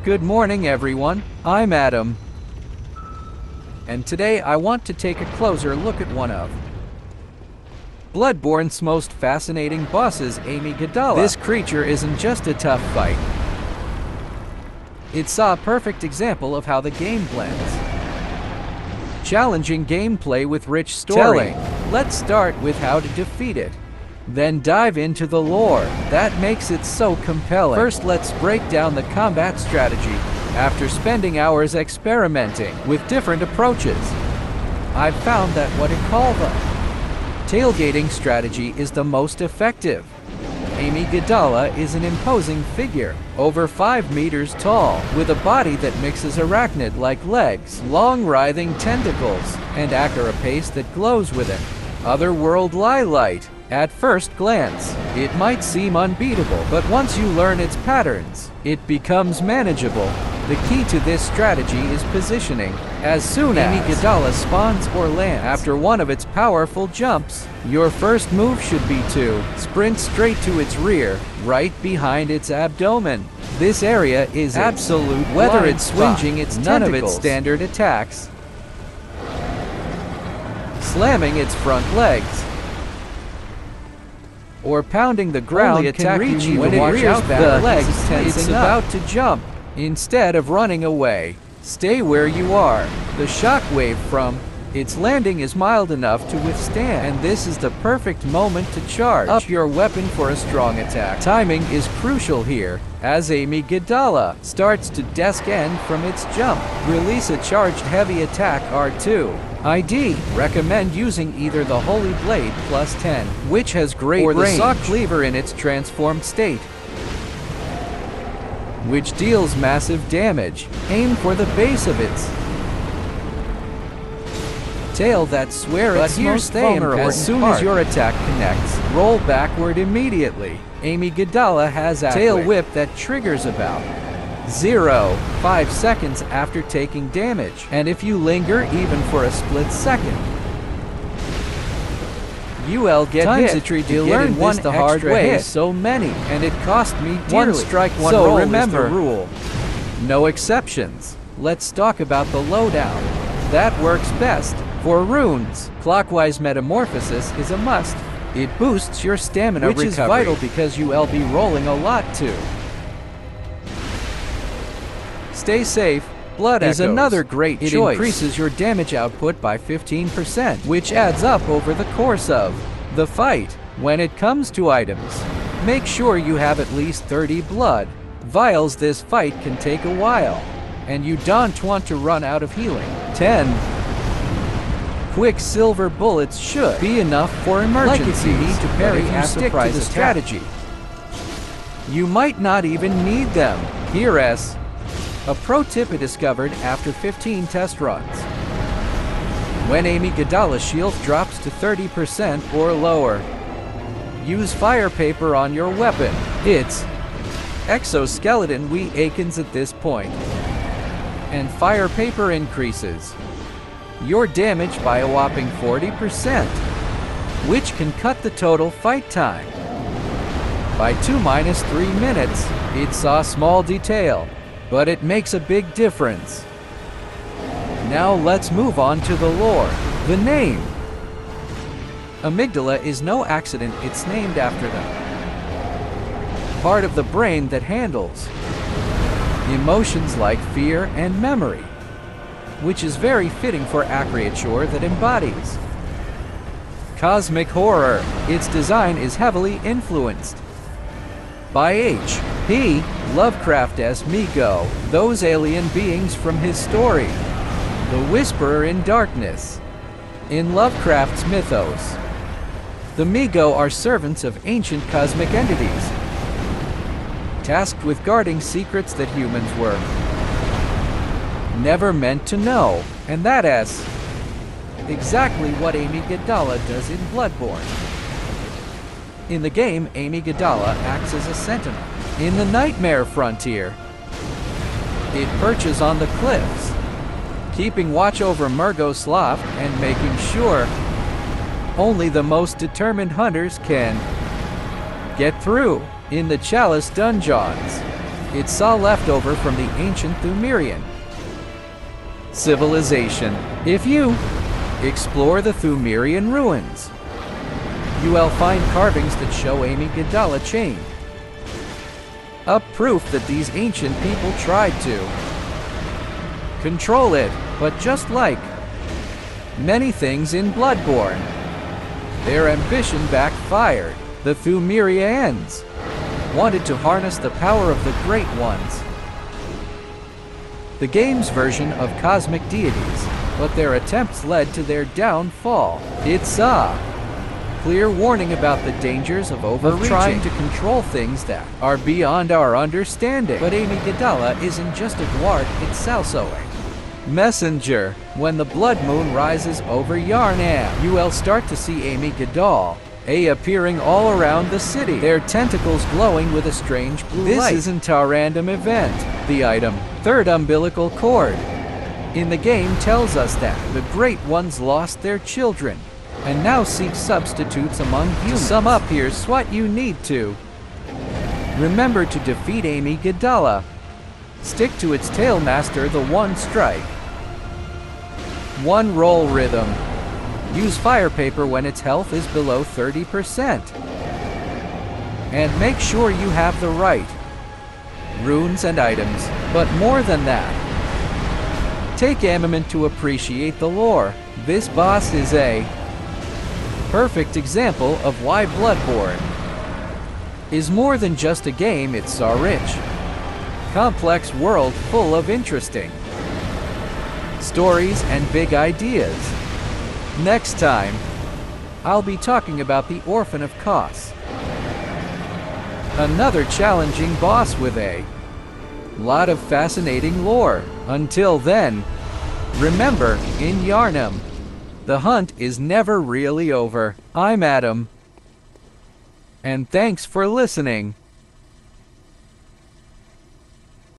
Good morning everyone, I'm Adam. And today I want to take a closer look at one of Bloodborne's most fascinating bosses, Amigodala. This creature isn't just a tough fight. It's a perfect example of how the game blends challenging gameplay with rich story. Let's start with how to defeat it, then dive into the lore that makes it so compelling. First, let's break down the combat strategy. After spending hours experimenting with different approaches, I've found that what I call the tailgating strategy is the most effective. Amigodala is an imposing figure, over 5 meters tall, with a body that mixes arachnid-like legs, long writhing tentacles, and a carapace that glows with an otherworldly light. At first glance, it might seem unbeatable, but once you learn its patterns, it becomes manageable. The key to this strategy is positioning. As soon as Amigodala spawns or lands after one of its powerful jumps, your first move should be to sprint straight to its rear, right behind its abdomen. This area is absolute, whether it's swinging its none of its standard attacks, slamming its front legs, or pounding the ground can reach you when it rears back the legs. It's about to jump. Instead of running away, stay where you are. The shockwave from its landing is mild enough to withstand, and this is the perfect moment to charge up your weapon for a strong attack. Timing is crucial here, as Amigodala starts to desk end from its jump. Release a charged heavy attack R2. ID. Recommend using either the Holy Blade +10, which has great range, or the Saw Cleaver in its transformed state, which deals massive damage. Aim for the base of its tail, that's where it's most vulnerable. As soon as your attack connects, roll backward immediately. Amigodala has a tail whip that triggers about 0.5 seconds after taking damage, and if you linger even for a split second, you'll get hit. You learned one the hard way, so many, and it cost me dearly. One strike, one roll. Remember is the rule. No exceptions. Let's talk about the loadout. That works best for runes. Clockwise metamorphosis is a must. It boosts your stamina recovery, which is vital because you'll be rolling a lot too. Stay safe. Blood is another great choice. It increases your damage output by 15%, which adds up over the course of the fight. When it comes to items, make sure you have at least 30 blood vials. This fight can take a while, and you don't want to run out of healing. 10 quicksilver bullets should be enough for emergencies. Like if you need to parry after stick to the strategy, you might not even need them. Here's a pro tip I discovered after 15 test runs. When Amigodala's shield drops to 30% or lower, use fire paper on your weapon. Its exoskeleton weakens at this point, and fire paper increases your damage by a whopping 40%, which can cut the total fight time by 2-3 minutes. It's a small detail, but it makes a big difference. Now let's move on to the lore. The name amygdala is no accident. It's named after the part of the brain that handles emotions like fear and memory, which is very fitting for a creature that embodies cosmic horror. Its design is heavily influenced by H.P. Lovecraft's Migo, those alien beings from his story, The Whisperer in Darkness. In Lovecraft's mythos, the Migo are servants of ancient cosmic entities, tasked with guarding secrets that humans were never meant to know, and that is exactly what Amigodala does in Bloodborne. In the game, Amigodala acts as a sentinel. In the Nightmare Frontier, it perches on the cliffs, keeping watch over Murgo's Loft and making sure only the most determined hunters can get through. In the Chalice dungeons, It saw leftover from the ancient Thumerian civilization. If you explore the Thumerian ruins, you will find carvings that show Amigodala chained. A proof that these ancient people tried to control it, but just like many things in Bloodborne, their ambition backfired. The Thumerians wanted to harness the power of the Great Ones, the game's version of cosmic deities, but their attempts led to their downfall. It's a clear warning about the dangers of trying to control things that are beyond our understanding. But Amigodala isn't just a Dwart, it's also a messenger. When the blood moon rises over Yarnam, you will start to see Amigodala appearing all around the city, their tentacles glowing with a strange blue light. This isn't a random event. The item, third umbilical cord, in the game tells us that the Great Ones lost their children and now seek substitutes among humans. To sum up, here's what you need to remember to defeat Amigodala. Stick to its tailmaster, the one strike, one roll rhythm. Use fire paper when its health is below 30%. And make sure you have the right runes and items. But more than that, take a moment to appreciate the lore. This boss is a perfect example of why Bloodborne is more than just a game. It's a rich, complex world full of interesting stories and big ideas. Next time, I'll be talking about the Orphan of Kos, another challenging boss with a lot of fascinating lore. Until then, remember, in Yarnam, the hunt is never really over. I'm Adam, and thanks for listening.